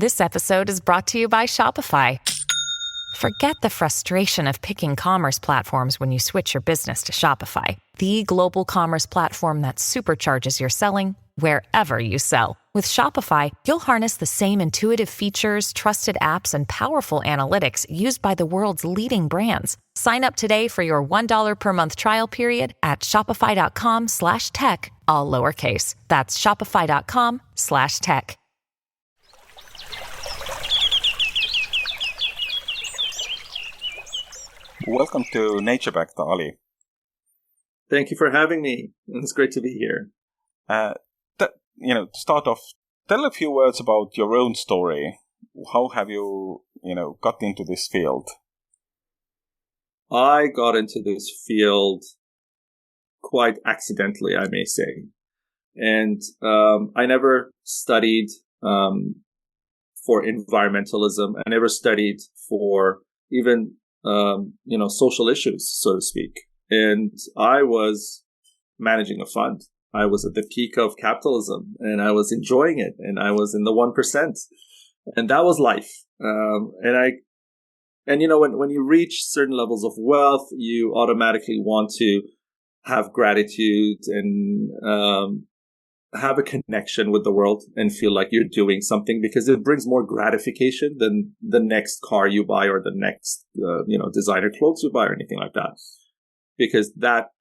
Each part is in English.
This episode is brought to you by Shopify. Forget the frustration of picking commerce platforms when you switch your business to Shopify, the global commerce platform that supercharges your selling wherever you sell. With Shopify, you'll harness the same intuitive features, trusted apps, and powerful analytics used by the world's leading brands. Sign up today for your $1 per month trial period at shopify.com/tech, all lowercase. That's shopify.com/tech. Welcome to Nature Back, Ali. Thank you for having me. It's great to be here. To start off, tell a few words about your own story. How have you, got into this field? I got into this field quite accidentally, I may say. And I never studied for environmentalism. I never studied for even social issues, so to speak. And I was managing a fund. I was at the peak of capitalism and I was enjoying it and I was in the 1%. And that was life. When you reach certain levels of wealth, you automatically want to have gratitude and have a connection with the world and feel like you're doing something, because it brings more gratification than the next car you buy or the next, designer clothes you buy or anything like that, because that,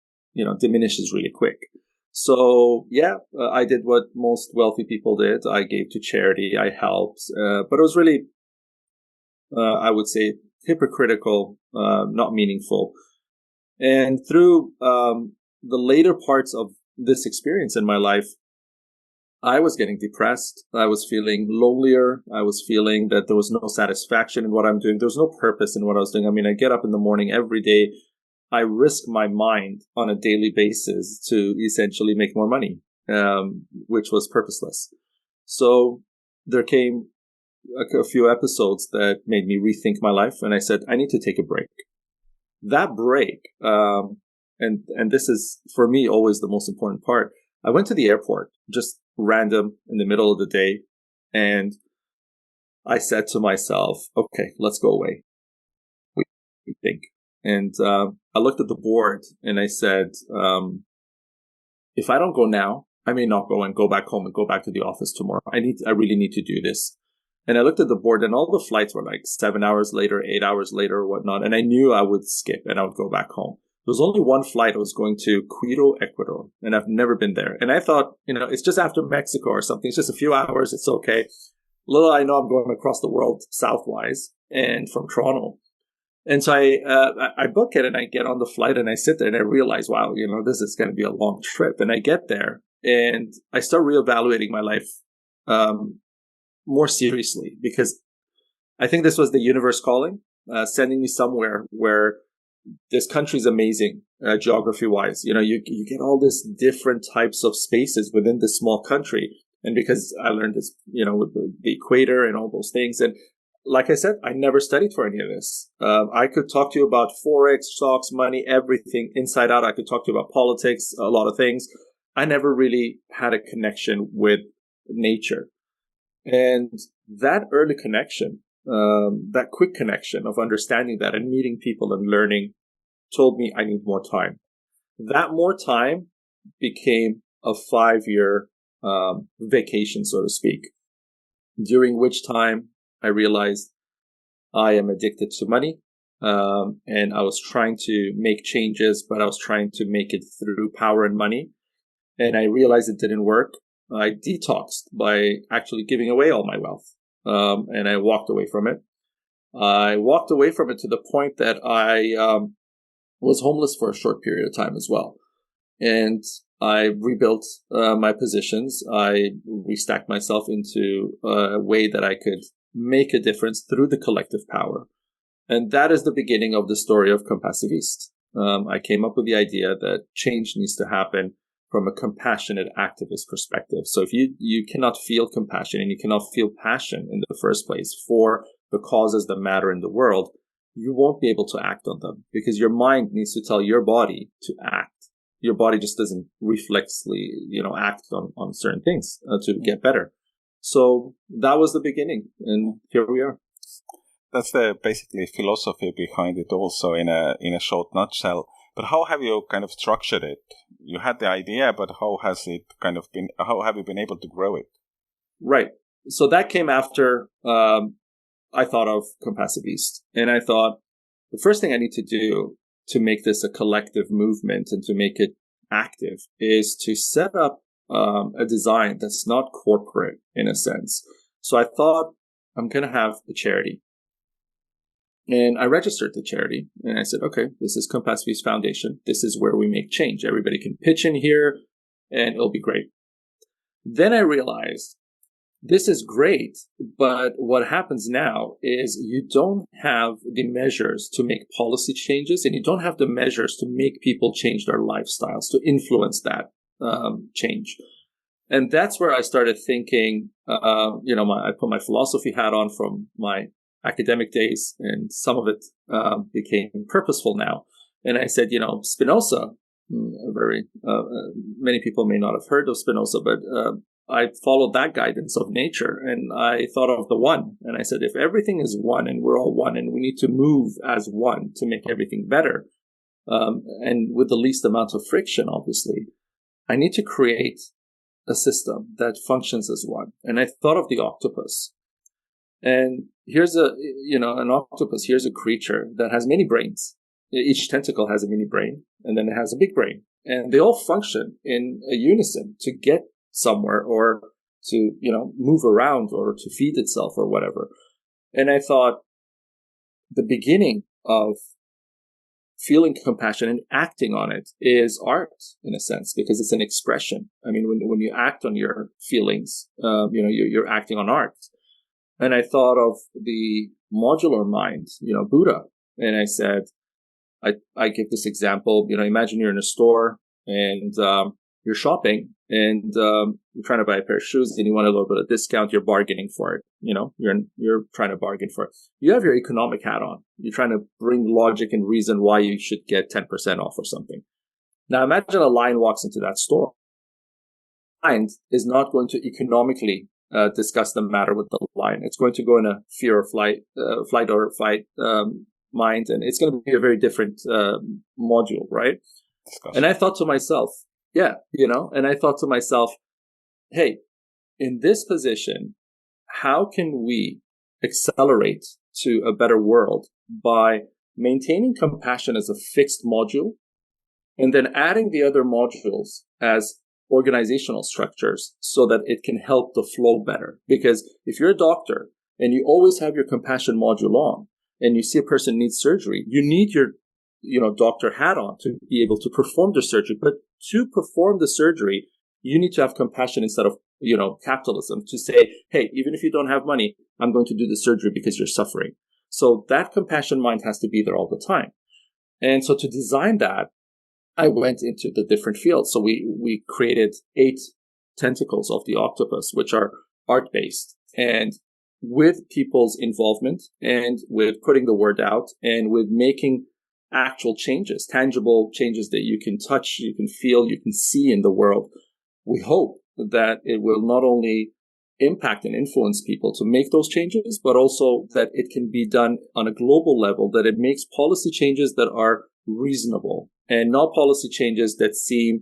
diminishes really quick. So, I did what most wealthy people did. I gave to charity. I helped. But it was really, I would say, hypocritical, not meaningful. And through the later parts of this experience in my life, I was getting depressed. I was feeling lonelier. I was feeling that there was no satisfaction in what I'm doing. There was no purpose in what I was doing. I mean, I get up in the morning every day. I risk my mind on a daily basis to essentially make more money, which was purposeless. So there came a few episodes that made me rethink my life. And I said, I need to take a break. That break, and this is, for me, always the most important part. I went to the airport, just random in the middle of the day. And I said to myself, okay, let's go away. We think. And I looked at the board and I said, if I don't go now, I may not go and go back home and go back to the office tomorrow. I really need to do this. And I looked at the board and all the flights were like 7 hours later, 8 hours later or whatnot. And I knew I would skip and I would go back home. There was only one flight. I was going to Quito, Ecuador, and I've never been there. And I thought, it's just after Mexico or something. It's just a few hours. It's okay. Little I know I'm going across the world southwise and from Toronto. And so I book it and I get on the flight and I sit there and I realize, wow, this is going to be a long trip. And I get there and I start reevaluating my life more seriously, because I think this was the universe calling, sending me somewhere where this country's amazing, geography-wise. You get all these different types of spaces within this small country. And because I learned this, with the equator and all those things. And like I said, I never studied for any of this. I could talk to you about Forex, stocks, money, everything inside out. I could talk to you about politics, a lot of things. I never really had a connection with nature. And that early connection, that quick connection of understanding that and meeting people and learning told me I need more time. That more time became a 5-year vacation, so to speak, during which time I realized I am addicted to money. And I was trying to make changes, but I was trying to make it through power and money. And I realized it didn't work. I detoxed by actually giving away all my wealth. And I walked away from it. I walked away from it to the point that I was homeless for a short period of time as well. And I rebuilt my positions. I restacked myself into a way that I could make a difference through the collective power. And that is the beginning of the story of Compassiviste. I came up with the idea that change needs to happen from a compassionate activist perspective. So if you cannot feel compassion and you cannot feel passion in the first place for the causes that matter in the world, you won't be able to act on them, because your mind needs to tell your body to act. Your body just doesn't reflexly, act on certain things to get better. So that was the beginning, and here we are. That's the basically philosophy behind it also in a short nutshell. But how have you kind of structured it? You had the idea, but how has it kind of been, how have you been able to grow it? Right. So that came after I thought of Compassiviste. And I thought the first thing I need to do to make this a collective movement and to make it active is to set up a design that's not corporate in a sense. So I thought I'm going to have a charity. And I registered the charity and I said, okay, this is Compassiviste Foundation. This is where we make change. Everybody can pitch in here and it'll be great. Then I realized this is great, but what happens now is you don't have the measures to make policy changes and you don't have the measures to make people change their lifestyles, to influence that change. And that's where I started thinking, I put my philosophy hat on from my academic days, and some of it became purposeful now. And I said, Spinoza, many people may not have heard of Spinoza, but I followed that guidance of nature, and I thought of the one. And I said, if everything is one and we're all one and we need to move as one to make everything better, and with the least amount of friction, obviously, I need to create a system that functions as one. And I thought of the octopus. And here's an octopus, here's a creature that has many brains. Each tentacle has a mini brain, and then it has a big brain. And they all function in a unison to get somewhere or to, move around or to feed itself or whatever. And I thought the beginning of feeling compassion and acting on it is art in a sense, because it's an expression. I mean, when you act on your feelings, you're acting on art. And I thought of the modular mind, Buddha. And I said, I give this example, imagine you're in a store and you're shopping and you're trying to buy a pair of shoes and you want a little bit of discount. You're bargaining for it. You're trying to bargain for it. You have your economic hat on. You're trying to bring logic and reason why you should get 10% off or something. Now imagine a lion walks into that store. The lion is not going to economically discuss the matter with the lion. It's going to go in a fear or flight or fight mind, and it's going to be a very different module, right? Discussion. And I thought to myself, hey, in this position, how can we accelerate to a better world by maintaining compassion as a fixed module and then adding the other modules as organizational structures so that it can help the flow better? Because if you're a doctor and you always have your compassion module on and you see a person needs surgery, you need your doctor hat on to be able to perform the surgery. But to perform the surgery, you need to have compassion instead of, capitalism, to say, hey, even if you don't have money, I'm going to do the surgery because you're suffering. So that compassion mind has to be there all the time. And so to design that, I went into the different fields. So we created 8 tentacles of the octopus, which are art-based. And with people's involvement and with putting the word out and with making actual changes, tangible changes that you can touch, you can feel, you can see in the world, we hope that it will not only impact and influence people to make those changes, but also that it can be done on a global level, that it makes policy changes that are reasonable and not policy changes that seem,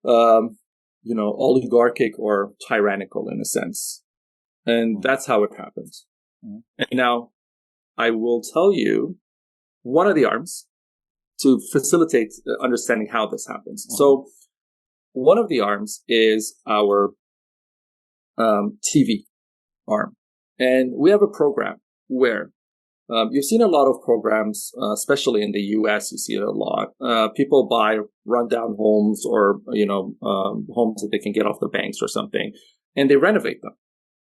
oligarchic or tyrannical in a sense. And that's how it happens. And now I will tell you one of the arms to facilitate understanding how this happens. So one of the arms is our TV arm. And we have a program where you've seen a lot of programs, especially in the US, you see it a lot. People buy rundown homes or, homes that they can get off the banks or something, and they renovate them.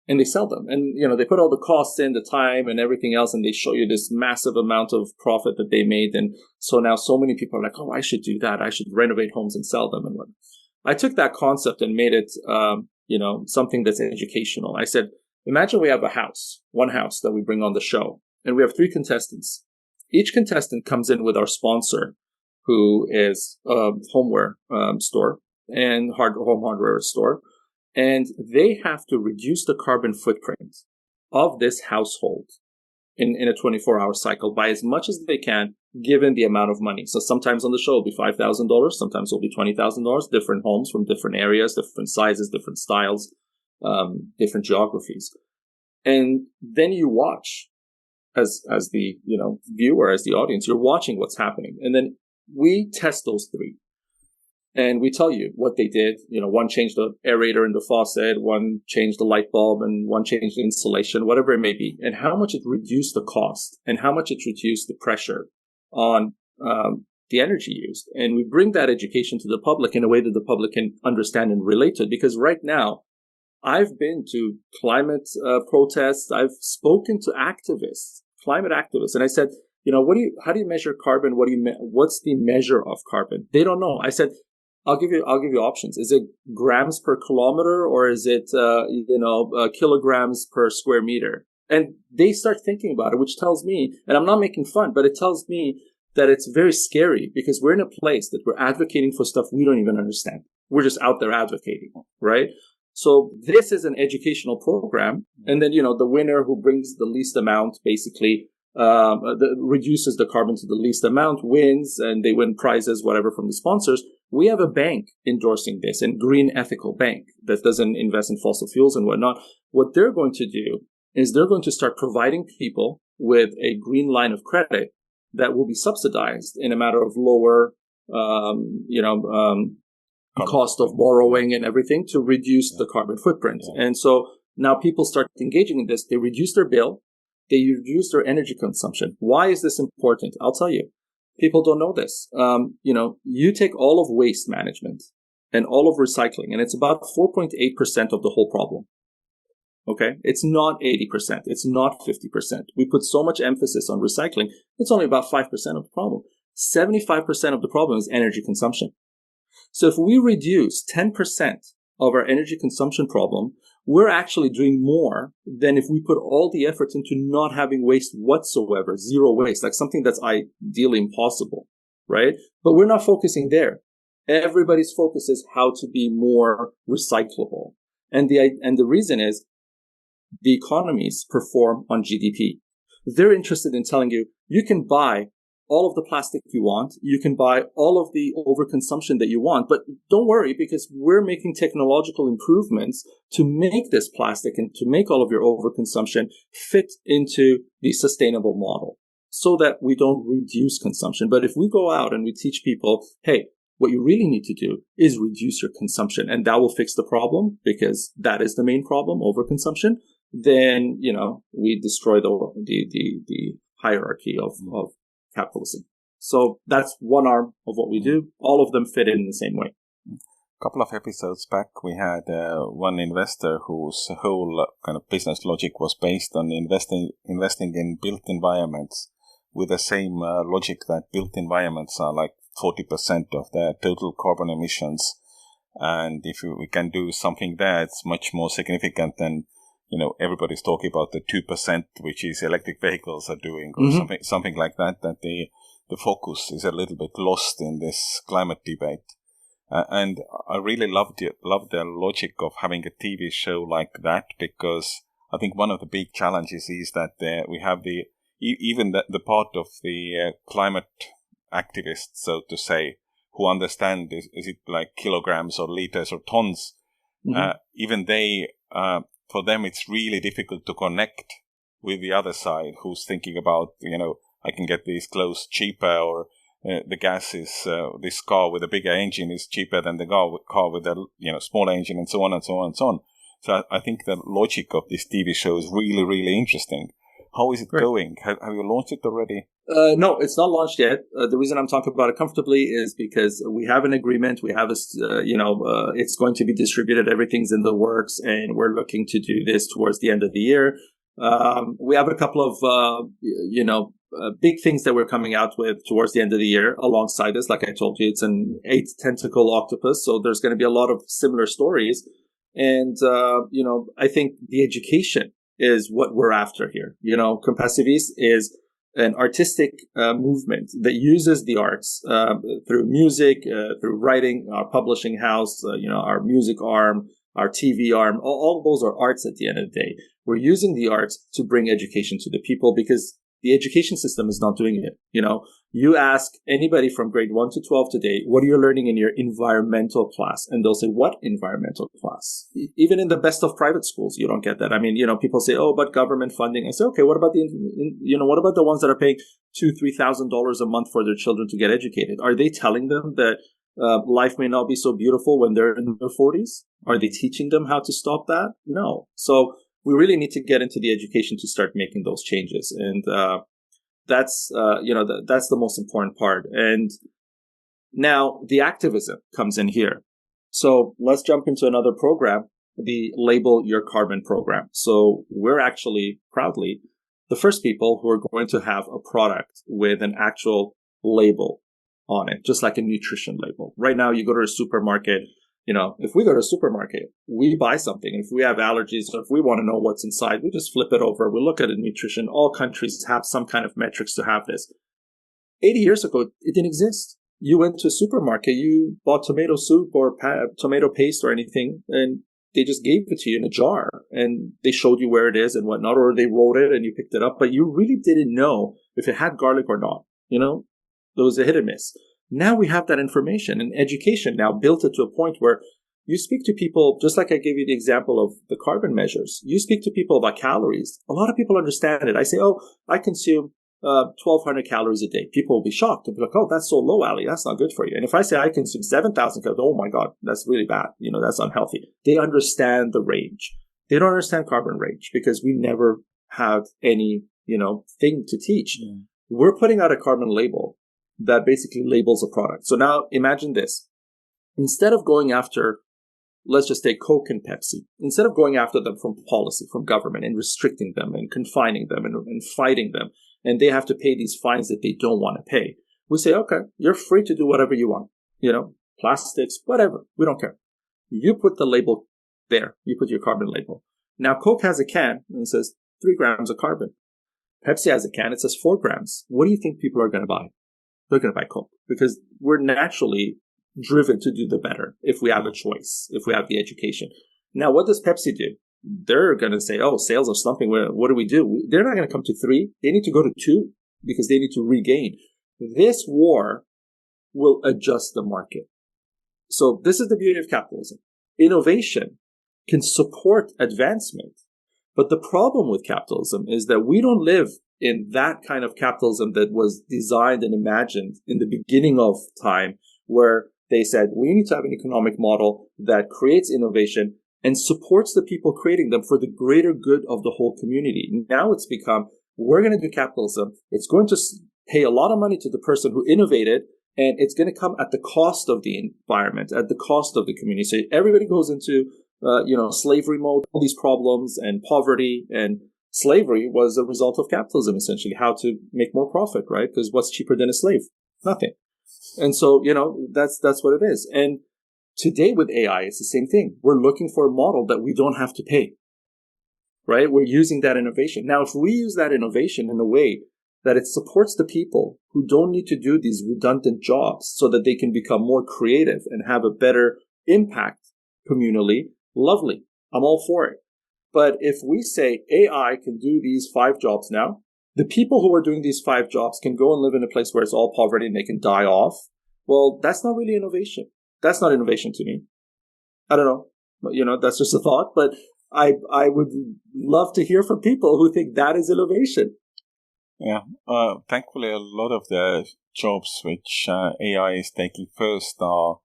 And they sell them. And, they put all the costs in, the time and everything else, and they show you this massive amount of profit that they made. And so now so many people are like, oh, I should do that. I should renovate homes and sell them. And what? I took that concept and made it, something that's educational. I said, imagine we have one house that we bring on the show, and we have 3 contestants. Each contestant comes in with our sponsor, who is a homeware store and home hardware store. And they have to reduce the carbon footprint of this household in a 24-hour cycle by as much as they can, given the amount of money. So sometimes on the show it'll be $5,000, sometimes it'll be $20,000, different homes from different areas, different sizes, different styles, different geographies. And then you watch as the, viewer, as the audience, you're watching what's happening. And then we test those three. And we tell you what they did. One changed the aerator in the faucet, one changed the light bulb, and one changed the insulation, whatever it may be, and how much it reduced the cost and how much it reduced the pressure on the energy used. And we bring that education to the public in a way that the public can understand and relate to it. Because right now, I've been to climate protests. I've spoken to activists, climate activists, and I said, how do you measure carbon? What's the measure of carbon? They don't know. I said, I'll give you options. Is it grams per kilometer, or is it kilograms per square meter? And they start thinking about it, which tells me, and I'm not making fun, but it tells me that it's very scary because we're in a place that we're advocating for stuff we don't even understand. We're just out there advocating, right? So this is an educational program. And then, the winner who brings the least amount basically reduces the carbon to the least amount wins, and they win prizes, whatever, from the sponsors. We have a bank endorsing this, and Green Ethical Bank, that doesn't invest in fossil fuels and whatnot. What they're going to do is they're going to start providing people with a green line of credit that will be subsidized in a matter of lower, cost of borrowing and everything to reduce the carbon footprint. Yeah. And so now people start engaging in this. They reduce their bill. They reduce their energy consumption. Why is this important? I'll tell you. People don't know this. You take all of waste management and all of recycling, and it's about 4.8% of the whole problem. Okay? It's not 80%. It's not 50%. We put so much emphasis on recycling. It's only about 5% of the problem. 75% of the problem is energy consumption. So if we reduce 10% of our energy consumption problem, we're actually doing more than if we put all the effort into not having waste whatsoever, zero waste, like something that's ideally impossible, right? But we're not focusing there. Everybody's focus is how to be more recyclable. And the reason is the economies perform on GDP. They're interested in telling you, you can buy all of the plastic you want. You can buy all of the overconsumption that you want, but don't worry because we're making technological improvements to make this plastic and to make all of your overconsumption fit into the sustainable model so that we don't reduce consumption. But if we go out and we teach people, hey, what you really need to do is reduce your consumption, and that will fix the problem because that is the main problem, overconsumption, then, we destroy the hierarchy of capitalism. So that's one arm of what we do. All of them fit in the same way. A couple of episodes back, we had one investor whose whole kind of business logic was based on investing in built environments with the same logic that built environments are like 40% of their total carbon emissions. And if we can do something there, it's much more significant than everybody's talking about the 2%, which is electric vehicles are doing, or something like that, that the focus is a little bit lost in this climate debate. And I really loved the logic of having a TV show like that, because I think one of the big challenges is that we have even the part of the climate activists, so to say, who understand is it like kilograms or liters or tons, even they... for them, it's really difficult to connect with the other side who's thinking about, I can get these clothes cheaper, or the gas is, this car with a bigger engine is cheaper than the car with a, smaller engine, and so on and so on and so on. So I think the logic of this TV show is really, really interesting. How is it going? Have you launched it already? No, it's not launched yet. The reason I'm talking about it comfortably is because we have an agreement. We have it's going to be distributed. Everything's in the works, and we're looking to do this towards the end of the year. We have a couple of, big things that we're coming out with towards the end of the year alongside this. Like I told you, it's an 8-tentacle octopus. So there's going to be a lot of similar stories. And, I think the education is what we're after here. Compassiviste is an artistic movement that uses the arts through music, through writing, our publishing house, our music arm, our TV arm, all those are arts at the end of the day. We're using the arts to bring education to the people because the education system is not doing it. You ask anybody from grade 1 to 12 today, what are you learning in your environmental class? And they'll say, what environmental class? Even in the best of private schools, you don't get that. I mean, people say, oh, but government funding. I say, okay, what about what about the ones that are paying $2,000-$3,000 a month for their children to get educated? Are they telling them that life may not be so beautiful when they're in their 40s? Are they teaching them how to stop that? No. So we really need to get into the education to start making those changes. And that's the most important part. And now the activism comes in here. So let's jump into another program, the Label Your Carbon program. So we're actually proudly the first people who are going to have a product with an actual label on it, just like a nutrition label. Right now, you go to a supermarket. If we go to a supermarket, we buy something. And if we have allergies or if we want to know what's inside, we just flip it over. We look at the nutrition. All countries have some kind of metrics to have this. 80 years ago, it didn't exist. You went to a supermarket, you bought tomato soup or tomato paste or anything, and they just gave it to you in a jar. And they showed you where it is and whatnot, or they wrote it and you picked it up. But you really didn't know if it had garlic or not. It was a hit and miss. Now we have that information, and education now built it to a point where you speak to people, just like I gave you the example of the carbon measures. You speak to people about calories. A lot of people understand it. I say, oh, I consume 1,200 calories a day. People will be shocked. They'll be like, oh, that's so low, Ali. That's not good for you. And if I say I consume 7,000 calories, oh my God, that's really bad. That's unhealthy. They understand the range. They don't understand carbon range because we never had any, thing to teach. Mm. We're putting out a carbon label that basically labels a product. So now imagine this. Instead of going after, let's just take Coke and Pepsi, instead of going after them from policy, from government, and restricting them and confining them and fighting them, and they have to pay these fines that they don't want to pay, we say, okay, you're free to do whatever you want, plastics, whatever, we don't care. You put the label there, you put your carbon label. Now Coke has a can and it says 3 grams of carbon. Pepsi has a can, it says 4 grams. What do you think people are going to buy? They're going to buy Coke because we're naturally driven to do the better if we have a choice, if we have the education. Now, what does Pepsi do? They're going to say, oh, sales are slumping. What do we do? They're not going to come to 3. They need to go to 2 because they need to regain. This war will adjust the market. So this is the beauty of capitalism. Innovation can support advancement. But the problem with capitalism is that we don't live in that kind of capitalism that was designed and imagined in the beginning of time, where they said, we need to have an economic model that creates innovation and supports the people creating them for the greater good of the whole community. Now it's become, we're going to do capitalism. It's going to pay a lot of money to the person who innovated, and it's going to come at the cost of the environment, at the cost of the community. So everybody goes into, slavery mode, all these problems and poverty, and slavery was a result of capitalism, essentially, how to make more profit, right? Because what's cheaper than a slave? Nothing. And so, that's what it is. And today with AI, it's the same thing. We're looking for a model that we don't have to pay, right? We're using that innovation. Now, if we use that innovation in a way that it supports the people who don't need to do these redundant jobs so that they can become more creative and have a better impact communally, lovely. I'm all for it. But if we say AI can do these 5 jobs now, the people who are doing these 5 jobs can go and live in a place where it's all poverty and they can die off. Well, that's not really innovation. That's not innovation to me. I don't know. But, that's just a thought. But I would love to hear from people who think that is innovation. Yeah. Thankfully, a lot of the jobs which AI is taking first are,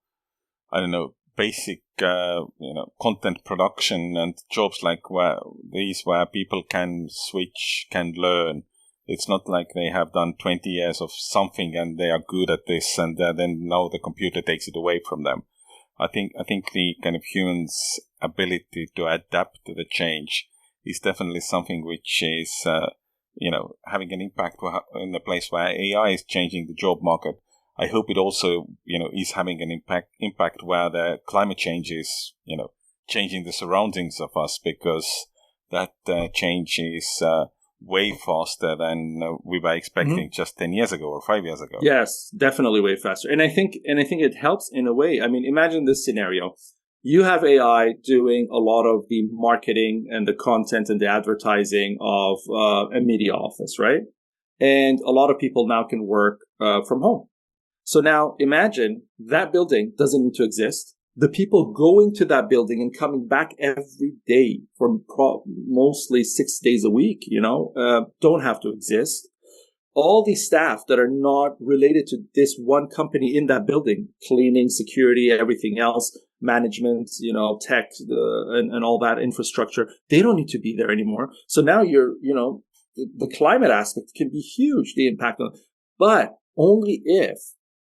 basic, content production and jobs like where people can switch, can learn. It's not like they have done 20 years of something and they are good at this and then now the computer takes it away from them. I think the kind of human's ability to adapt to the change is definitely something which is, having an impact in the place where AI is changing the job market. I hope it also, is having an impact where the climate change is, changing the surroundings of us, because that change is way faster than we were expecting just 10 years ago or 5 years ago. Yes, definitely way faster. And I think it helps in a way. I mean, imagine this scenario. you have AI doing a lot of the marketing and the content and the advertising of a media office, right? And a lot of people now can work from home. So now imagine that building doesn't need to exist. The people going to that building and coming back every day for mostly 6 days a week, don't have to exist. All these staff that are not related to this one company in that building, cleaning, security, everything else, management, tech, and all that infrastructure, they don't need to be there anymore. So now the climate aspect can be huge, the impact on, but only if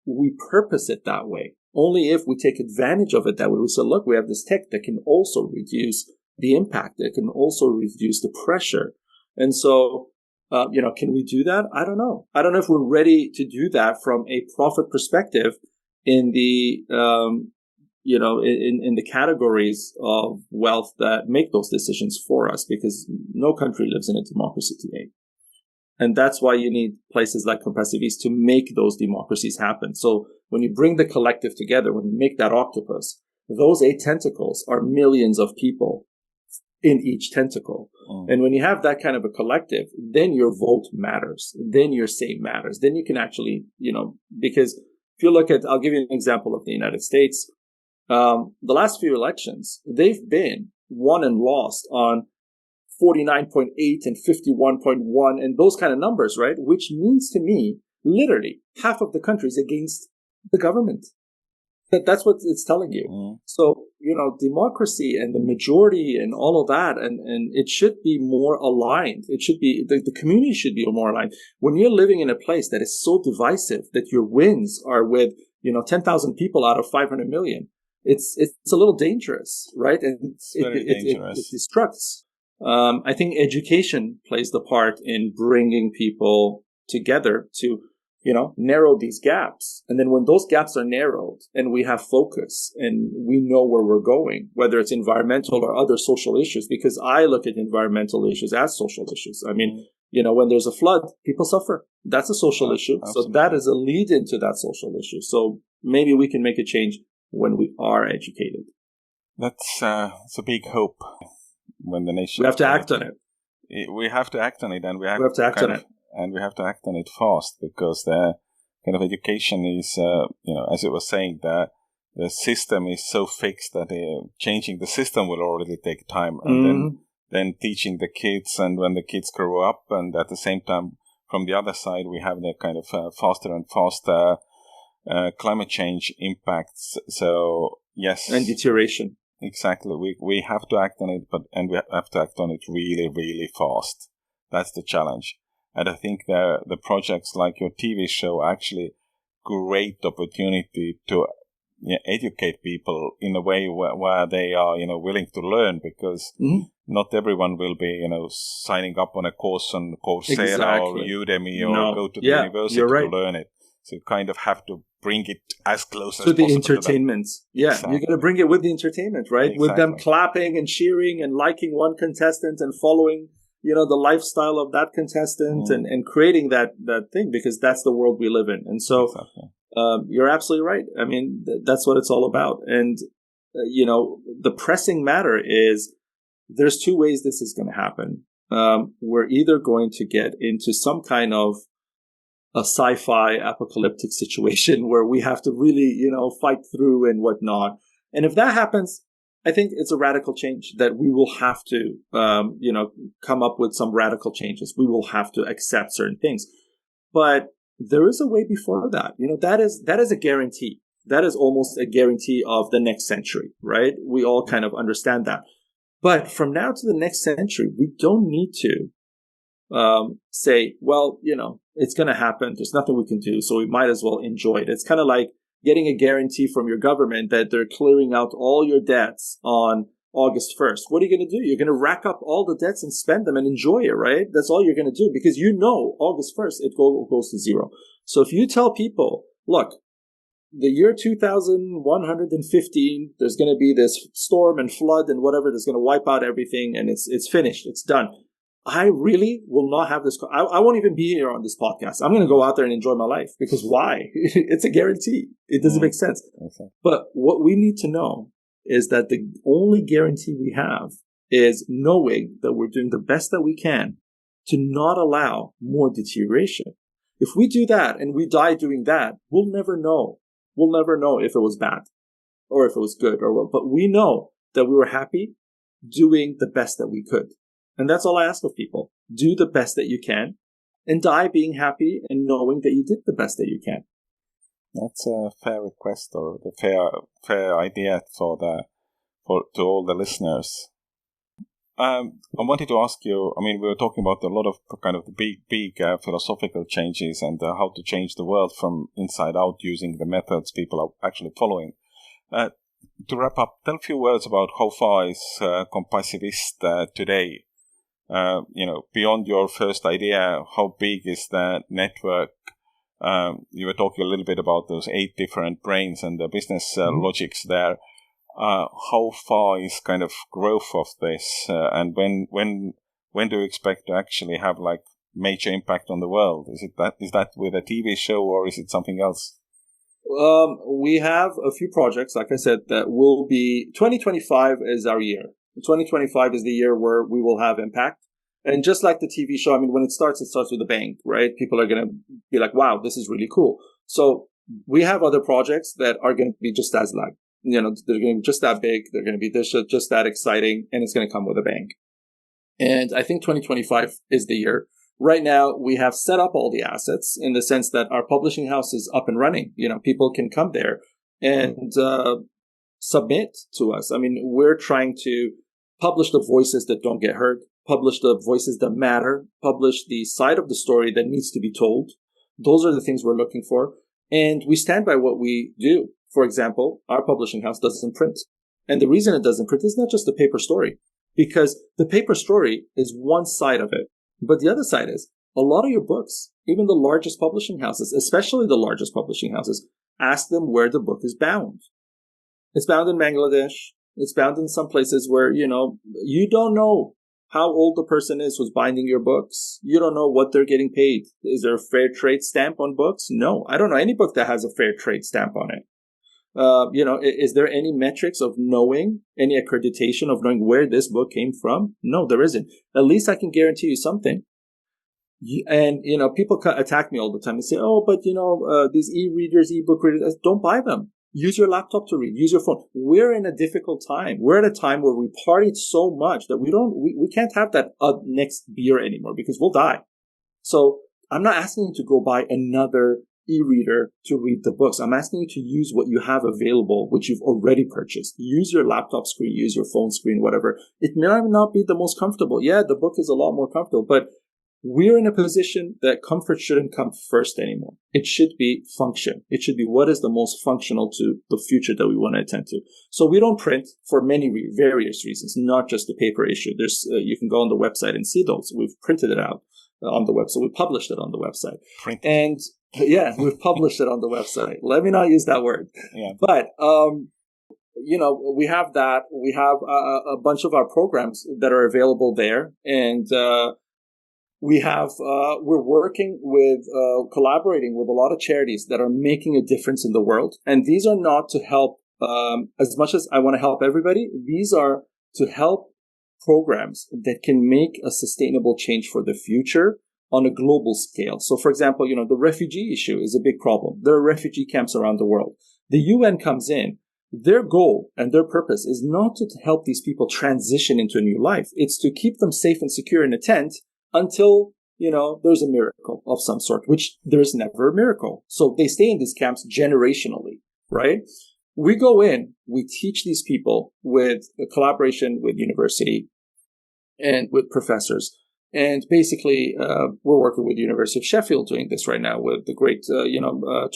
we purpose it that way. Only if we take advantage of it that way. We say, look, we have this tech that can also reduce the impact. It can also reduce the pressure. And so, can we do that? I don't know. I don't know if we're ready to do that from a profit perspective in the, in the categories of wealth that make those decisions for us, because no country lives in a democracy today. And that's why you need places like Compassiviste to make those democracies happen. So when you bring the collective together, when you make that octopus, those 8 tentacles are millions of people in each tentacle. And when you have that kind of a collective, then your vote matters. Then your say matters. Then you can actually, because if you look at, I'll give you an example of the United States. The last few elections, they've been won and lost on 49.8 and 51.1 and those kind of numbers, right? Which means to me, literally half of the country is against the government. That's what it's telling you. So, democracy and the majority and all of that, and it should be more aligned. It should be, the community should be more aligned. When you're living in a place that is so divisive that your wins are with, 10,000 people out of 500 million, it's a little dangerous, right? And it's very dangerous. It destructs. I think education plays the part in bringing people together to, narrow these gaps. And then when those gaps are narrowed and we have focus and we know where we're going, whether it's environmental or other social issues, because I look at environmental issues as social issues. I mean, when there's a flood, people suffer. That's a social issue. Absolutely. So that is a lead into that social issue. So maybe we can make a change when we are educated. That's a big hope. When the nation, we have to act on it. We have to act on it, and we have to act on it, and we have to act on it fast, because the kind of education is, as it was saying, the system is so fixed that changing the system will already take time, and then teaching the kids, and when the kids grow up, and at the same time, from the other side, we have the kind of faster and faster climate change impacts. So yes, and deterioration. Exactly. We have to act on it, and we have to act on it really, really fast. That's the challenge. And I think the projects like your TV show are actually great opportunity to educate people in a way where they are, willing to learn, because not everyone will be, signing up on a course on Coursera or Udemy or go to the university to learn it. So you kind of have to bring it as close as possible to the entertainment. Exactly. You're going to bring it with the entertainment, right? Exactly. With them clapping and cheering and liking one contestant and following, the lifestyle of that contestant and creating that thing, because that's the world we live in. And so you're absolutely right. I mean, that's what it's all about. And, the pressing matter is there's 2 ways this is going to happen. We're either going to get into some kind of a sci-fi apocalyptic situation where we have to really, fight through and whatnot. And if that happens, I think it's a radical change that we will have to, come up with some radical changes. We will have to accept certain things. But there is a way before that. That is a guarantee. That is almost a guarantee of the next century, right? We all kind of understand that. But from now to the next century, we don't need to say, well, it's going to happen. There's nothing we can do, so we might as well enjoy it. It's kind of like getting a guarantee from your government that they're clearing out all your debts on August 1st. What are you going to do? You're going to rack up all the debts and spend them and enjoy it, right? That's all you're going to do, because August 1st, it goes to zero. So if you tell people, look, the year 2115, there's going to be this storm and flood and whatever that's going to wipe out everything, and it's finished. It's done. I really will not have this. I won't even be here on this podcast. I'm going to go out there and enjoy my life, because why? It's a guarantee. It doesn't make sense. Okay. But what we need to know is that the only guarantee we have is knowing that we're doing the best that we can to not allow more deterioration. If we do that and we die doing that, we'll never know. We'll never know if it was bad or if it was good or what. But we know that we were happy doing the best that we could. And that's all I ask of people. Do the best that you can and die being happy and knowing that you did the best that you can. That's a fair request, or the fair idea to all the listeners. I wanted to ask you, I mean, we were talking about a lot of kind of the big philosophical changes and how to change the world from inside out using the methods people are actually following. To wrap up, tell a few words about how far is Compassiviste today? Beyond your first idea, how big is the network? You were talking a little bit about those 8 different brains and the business logics there. How far is kind of growth of this, and when do you expect to actually have like major impact on the world? Is that with a TV show, or is it something else? We have a few projects, like I said, that will be 2025 is our year. 2025 is the year where we will have impact. And just like the TV show, I mean, when it starts with a bang, right? People are going to be like, wow, this is really cool. So we have other projects that are going to be just as like, they're going to be just that big. They're going to be just that exciting, and it's going to come with a bang. And I think 2025 is the year. Right now, we have set up all the assets in the sense that our publishing house is up and running. People can come there and submit to us. I mean, we're trying to publish the voices that don't get heard, publish the voices that matter, publish the side of the story that needs to be told. Those are the things we're looking for. And we stand by what we do. For example, our publishing house doesn't print. And the reason it doesn't print is not just the paper story, because the paper story is one side of it. But the other side is a lot of your books, even the largest publishing houses, especially the largest publishing houses, ask them where the book is bound. It's bound in Bangladesh. It's bound in some places where, you don't know how old the person is who's binding your books. You don't know what they're getting paid. Is there a fair trade stamp on books? No, I don't know any book that has a fair trade stamp on it. Is there any metrics of knowing, any accreditation of knowing where this book came from? No, there isn't. At least I can guarantee you something. And, people attack me all the time and say, oh, but, these e-readers, e-book readers, don't buy them. Use your laptop to read. Use your phone. We're in a difficult time. We're at a time where we partied so much that we can't have that next beer anymore because we'll die. So I'm not asking you to go buy another e-reader to read the books. I'm asking you to use what you have available, which you've already purchased. Use your laptop screen, use your phone screen, whatever. It may not be the most comfortable. Yeah, the book is a lot more comfortable, but we're in a position that comfort shouldn't come first anymore. It should be function. It should be what is the most functional to the future that we want to attend to. So we don't print for many various reasons, not just the paper issue. There's you can go on the website and see those. We've printed it out on the website. We published it on the website. And yeah, we've published it on the website. Let me not use that word. Yeah. But, we have that. We have a bunch of our programs that are available there. And we're working with, collaborating with a lot of charities that are making a difference in the world. And these are not to help, as much as I want to help everybody, these are to help programs that can make a sustainable change for the future on a global scale. So, for example, the refugee issue is a big problem. There are refugee camps around the world. The UN comes in. Their goal and their purpose is not to help these people transition into a new life. It's to keep them safe and secure in a tent until, there's a miracle of some sort, which there is never a miracle. So they stay in these camps generationally, right? We go in, we teach these people with a collaboration with university and with professors. And basically, we're working with the University of Sheffield doing this right now with the great,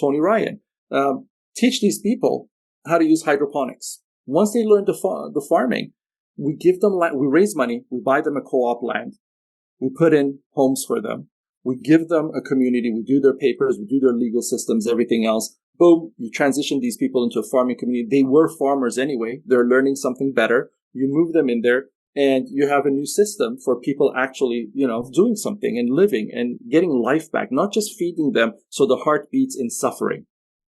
Tony Ryan. Teach these people how to use hydroponics. Once they learn the farming, we give them land, we raise money, we buy them a co-op land, we put in homes for them, we give them a community, we do their papers, we do their legal systems, everything else. Boom, you transition these people into a farming community. They were farmers anyway. They're learning something better. You move them in there. And you have a new system for people actually, doing something and living and getting life back, not just feeding them so the heart beats in suffering.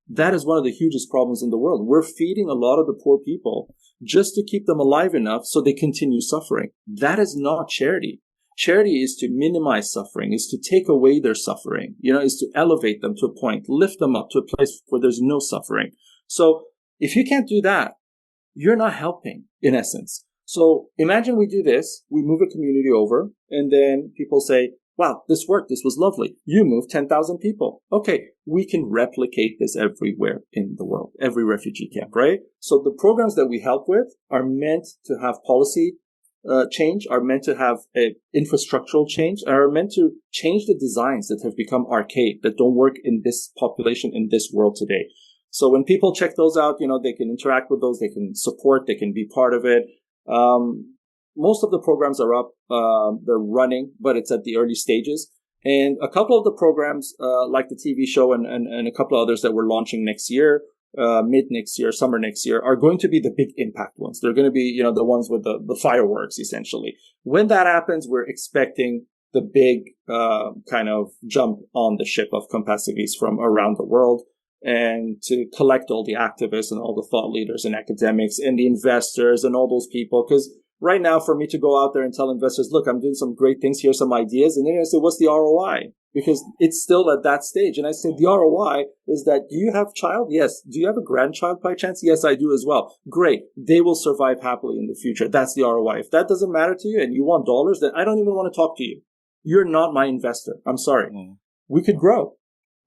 That is one of the hugest problems in the world. We're feeding a lot of the poor people just to keep them alive enough so they continue suffering. That is not charity. Charity is to minimize suffering, is to take away their suffering, is to elevate them to a point, lift them up to a place where there's no suffering. So if you can't do that, you're not helping, in essence. So imagine we do this, we move a community over, and then people say, wow, this worked, this was lovely. You moved 10,000 people. Okay, we can replicate this everywhere in the world, every refugee camp, right? So the programs that we help with are meant to have policy change, are meant to have a infrastructural change, are meant to change the designs that have become archaic, that don't work in this population, in this world today. So when people check those out, they can interact with those, they can support, they can be part of it. Most of the programs are up, they're running, but it's at the early stages. And a couple of the programs, like the TV show and a couple of others that we're launching next year, mid next year, summer next year, are going to be the big impact ones. They're going to be, the ones with the fireworks, essentially. When that happens, we're expecting the big kind of jump on the ship of Compassiviste from around the world, and to collect all the activists and all the thought leaders and academics and the investors and all those people. Because right now, for me to go out there and tell investors, look, I'm doing some great things, here's some ideas, and they're going to say, what's the ROI? Because it's still at that stage. And I say, the ROI is that, do you have a child? Yes. Do you have a grandchild by chance? Yes, I do as well. Great. They will survive happily in the future. That's the ROI. If that doesn't matter to you and you want dollars, then I don't even want to talk to you. You're not my investor. I'm sorry. We could grow,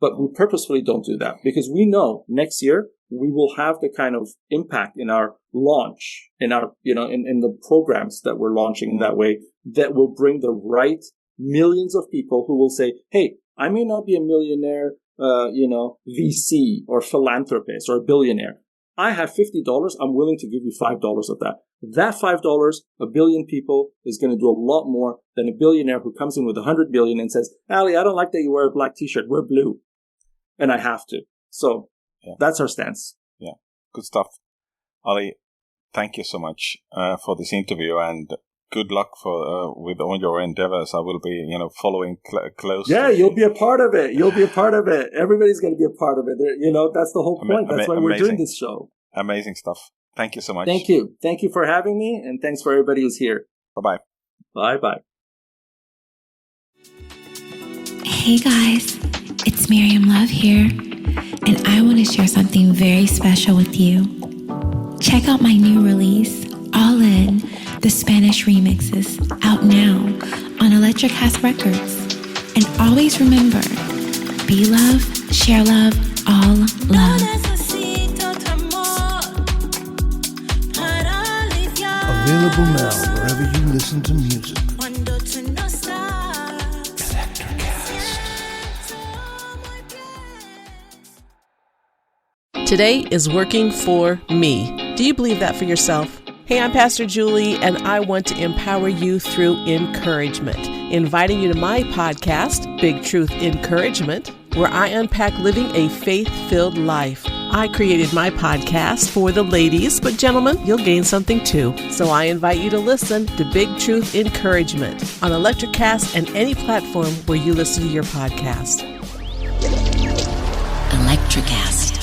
but we purposefully don't do that because we know next year we will have the kind of impact in our launch, in our, in the programs that we're launching in that way, that will bring the right millions of people who will say, hey, I may not be a millionaire, VC or philanthropist or a billionaire. I have $50. I'm willing to give you $5 of that. That $5, a billion people is going to do a lot more than a billionaire who comes in with 100 billion and says, Ali, I don't like that you wear a black t-shirt. Wear blue. And I have to. So that's our stance. Yeah. Good stuff. Ali, thank you so much for this interview, and good luck with all your endeavors. I will be, following closely. Yeah, you'll be a part of it. You'll be a part of it. Everybody's going to be a part of it. That's the whole point. That's why we're doing this show. Amazing stuff. Thank you so much. Thank you. Thank you for having me, and thanks for everybody who's here. Bye-bye. Bye-bye. Hey guys, it's Miriam Love here, and I want to share something very special with you. Check out my new release, All In, the Spanish remixes, out now on Electric House Records. And always remember, be love, share love, all love. Available now wherever you listen to music. Today is working for me. Do you believe that for yourself? Hey, I'm Pastor Julie, and I want to empower you through encouragement, inviting you to my podcast, Big Truth Encouragement, where I unpack living a faith-filled life. I created my podcast for the ladies, but gentlemen, you'll gain something too. So I invite you to listen to Big Truth Encouragement on Electricast and any platform where you listen to your podcast. Electricast.